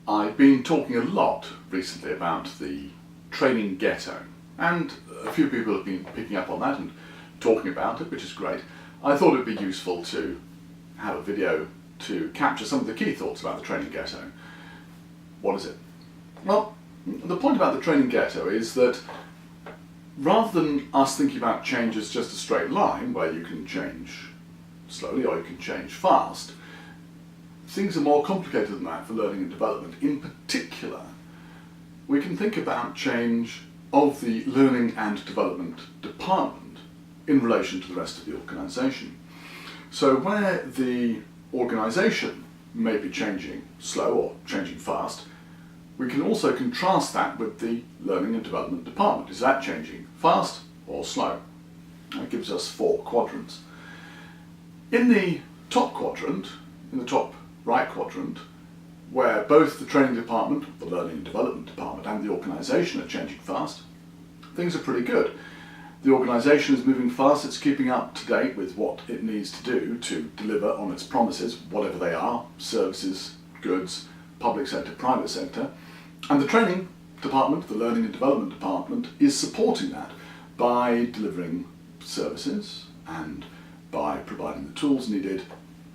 I've been talking a lot recently about the Training Ghetto, and a few people have been picking up on that and talking about it, which is great. I thought it would be useful to have a video to capture some of the key thoughts about the Training Ghetto. What is it? Well, the point about the Training Ghetto is that rather than us thinking about change as just a straight line where you can change slowly or you can change fast, things are more complicated than that for learning and development. In particular, we can think about change of the learning and development department in relation to the rest of the organisation. So where the organisation may be changing slow or changing fast, we can also contrast that with the learning and development department. Is that changing fast or slow? That gives us 4 quadrants. In the top quadrant, in the top right quadrant, where both the training department, the learning and development department, and the organisation are changing fast, things are pretty good. The organisation is moving fast, it's keeping up to date with what it needs to do to deliver on its promises, whatever they are, services, goods, public sector, private sector. And the training department, the learning and development department, is supporting that by delivering services and by providing the tools needed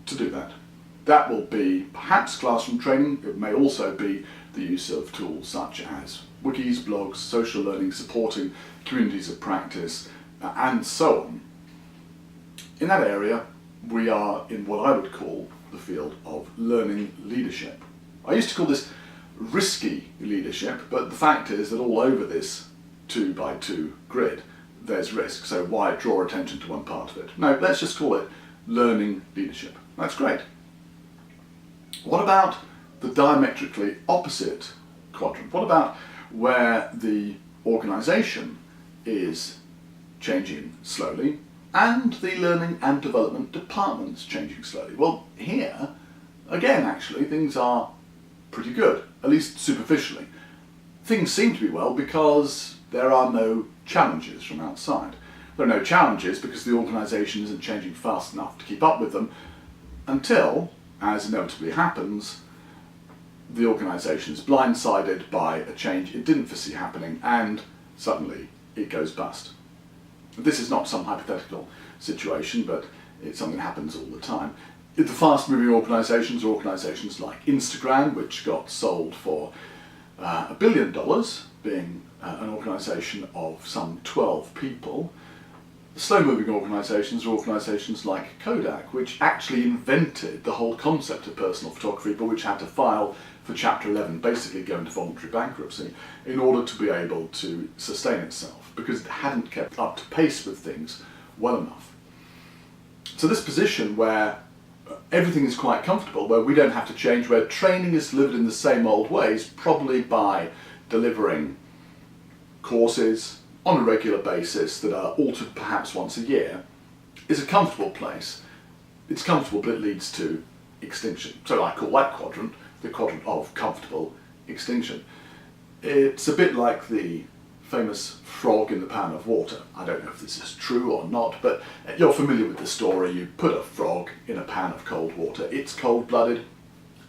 to do that. That will be perhaps classroom training. It may also be the use of tools such as wikis, blogs, social learning, supporting communities of practice, and so on. In that area, we are in what I would call the field of learning leadership. I used to call this risky leadership, but the fact is that all over this 2x2 grid, there's risk. So why draw attention to one part of it? No, let's just call it learning leadership. That's great. What about the diametrically opposite quadrant? What about where the organisation is changing slowly and the learning and development department's changing slowly? Well, here, again, actually, things are pretty good, at least superficially. Things seem to be well because there are no challenges from outside. There are no challenges because the organisation isn't changing fast enough to keep up with them until, as inevitably happens, the organisation is blindsided by a change it didn't foresee happening and suddenly it goes bust. This is not some hypothetical situation, but it's something that happens all the time. The fast-moving organisations are organisations like Instagram, which got sold for $1 billion, being an organisation of some 12 people. The slow-moving organisations are organisations like Kodak, which actually invented the whole concept of personal photography, but which had to file for Chapter 11, basically go into voluntary bankruptcy, in order to be able to sustain itself, because it hadn't kept up to pace with things well enough. So this position where everything is quite comfortable, where we don't have to change, where training is delivered in the same old ways, probably by delivering courses on a regular basis that are altered perhaps once a year, is a comfortable place. It's comfortable, but it leads to extinction. So I call that quadrant the quadrant of comfortable extinction. It's a bit like the famous frog in the pan of water. I don't know if this is true or not, but you're familiar with the story. You put a frog in a pan of cold water. It's cold-blooded.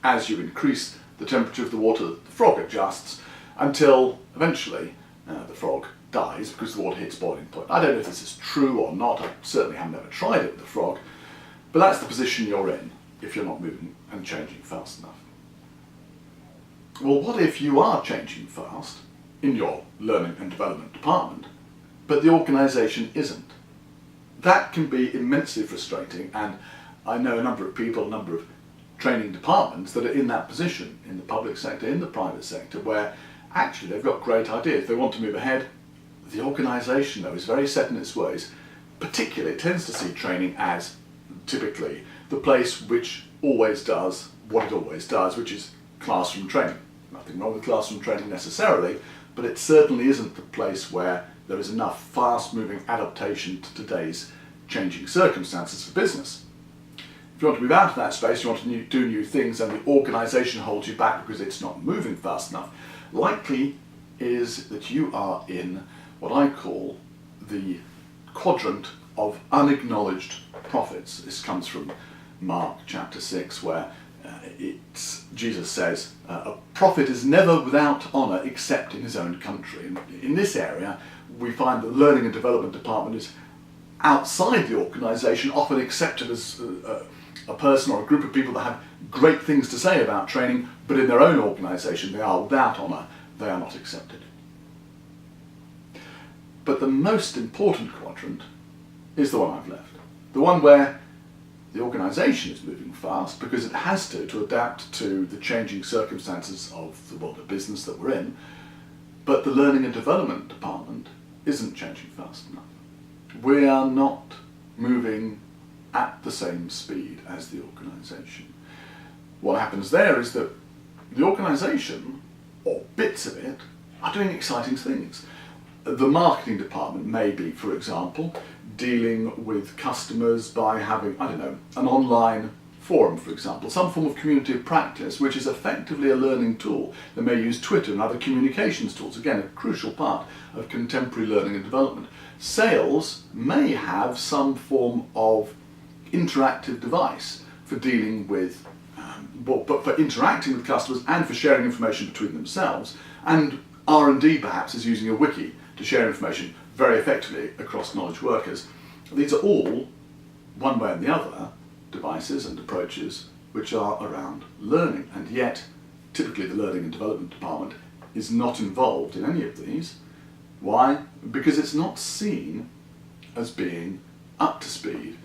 As you increase the temperature of the water, the frog adjusts until eventually the frog dies because the water hits boiling point. I don't know if this is true or not. I certainly have never tried it with a frog, but that's the position you're in if you're not moving and changing fast enough. Well, what if you are changing fast in your learning and development department, but the organisation isn't? That can be immensely frustrating, and I know a number of people, a number of training departments that are in that position, in the public sector, in the private sector, where actually they've got great ideas, they want to move ahead. The organisation, though, is very set in its ways. Particularly, it tends to see training as typically the place which always does what it always does, which is classroom training. Nothing wrong with classroom training necessarily, but it certainly isn't the place where there is enough fast-moving adaptation to today's changing circumstances for business. If you want to move out of that space, you want to do new things, and the organisation holds you back because it's not moving fast enough, likely is that you are in what I call the quadrant of unacknowledged profits. This comes from Mark chapter 6, where it's Jesus says, a prophet is never without honour except in his own country. And in this area, we find the learning and development department is outside the organisation, often accepted as a person or a group of people that have great things to say about training, but in their own organisation they are without honour, they are not accepted. But the most important quadrant is the one I've left. The one where the organisation is moving fast because it has to adapt to the changing circumstances of the world of business that we're in, but the learning and development department isn't changing fast enough. We are not moving at the same speed as the organisation. What happens there is that the organisation, or bits of it, are doing exciting things. The marketing department may be, for example, dealing with customers by having, I don't know, an online forum, for example, some form of community of practice, which is effectively a learning tool. They may use Twitter and other communications tools, again, a crucial part of contemporary learning and development. Sales may have some form of interactive device for dealing with, but for interacting with customers and for sharing information between themselves. And R&D perhaps is using a wiki to share information very effectively across knowledge workers. These are all, one way and the other, devices and approaches which are around learning, and yet typically the learning and development department is not involved in any of these. Why? Because it's not seen as being up to speed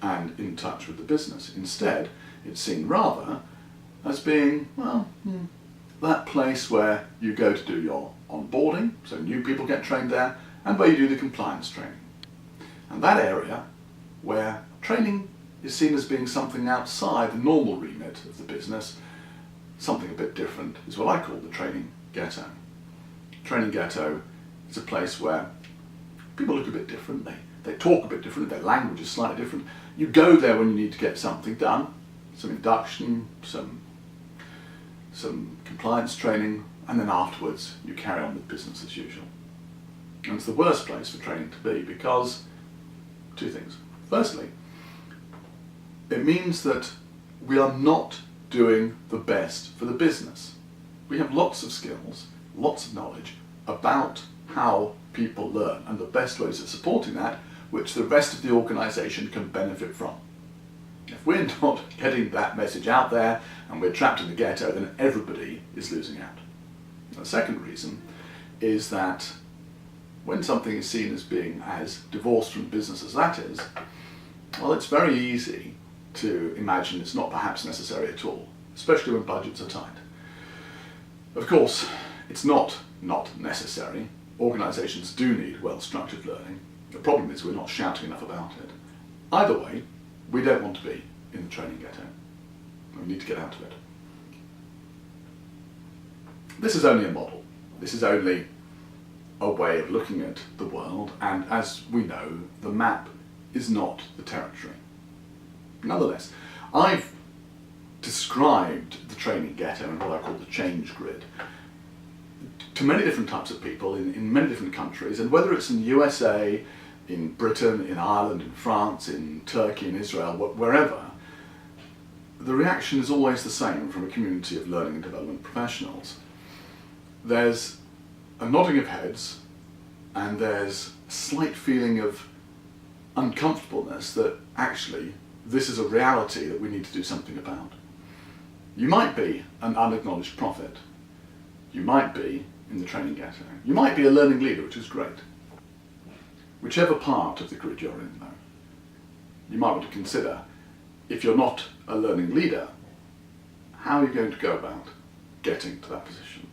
and in touch with the business. Instead, it's seen rather as being, well, that place where you go to do your onboarding, so new people get trained there, and where you do the compliance training. And that area where training is seen as being something outside the normal remit of the business, something a bit different, is what I call the training ghetto. Training ghetto is a place where people look a bit different, they talk a bit different, their language is slightly different. You go there when you need to get something done, some induction, some compliance training, and then afterwards you carry on with business as usual. And it's the worst place for training to be because two things. Firstly, it means that we are not doing the best for the business. We have lots of skills, lots of knowledge about how people learn and the best ways of supporting that, which the rest of the organisation can benefit from. If we're not getting that message out there and we're trapped in the ghetto, then everybody is losing out. The second reason is that when something is seen as being as divorced from business as that is, well, it's very easy to imagine it's not perhaps necessary at all, especially when budgets are tight. Of course, it's not necessary. Organisations do need well-structured learning. The problem is we're not shouting enough about it. Either way, we don't want to be in the training ghetto. We need to get out of it. This is only a model. This is only a way of looking at the world, and as we know, the map is not the territory. Nonetheless, I've described the training ghetto and what I call the change grid to many different types of people in many different countries, and whether it's in the USA, in Britain, in Ireland, in France, in Turkey, in Israel, wherever, the reaction is always the same from a community of learning and development professionals. There's a nodding of heads, and there's a slight feeling of uncomfortableness that actually this is a reality that we need to do something about. You might be an unacknowledged prophet. You might be in the training ghetto. You might be a learning leader, which is great. Whichever part of the grid you're in, though, you might want to consider, if you're not a learning leader, how are you going to go about getting to that position?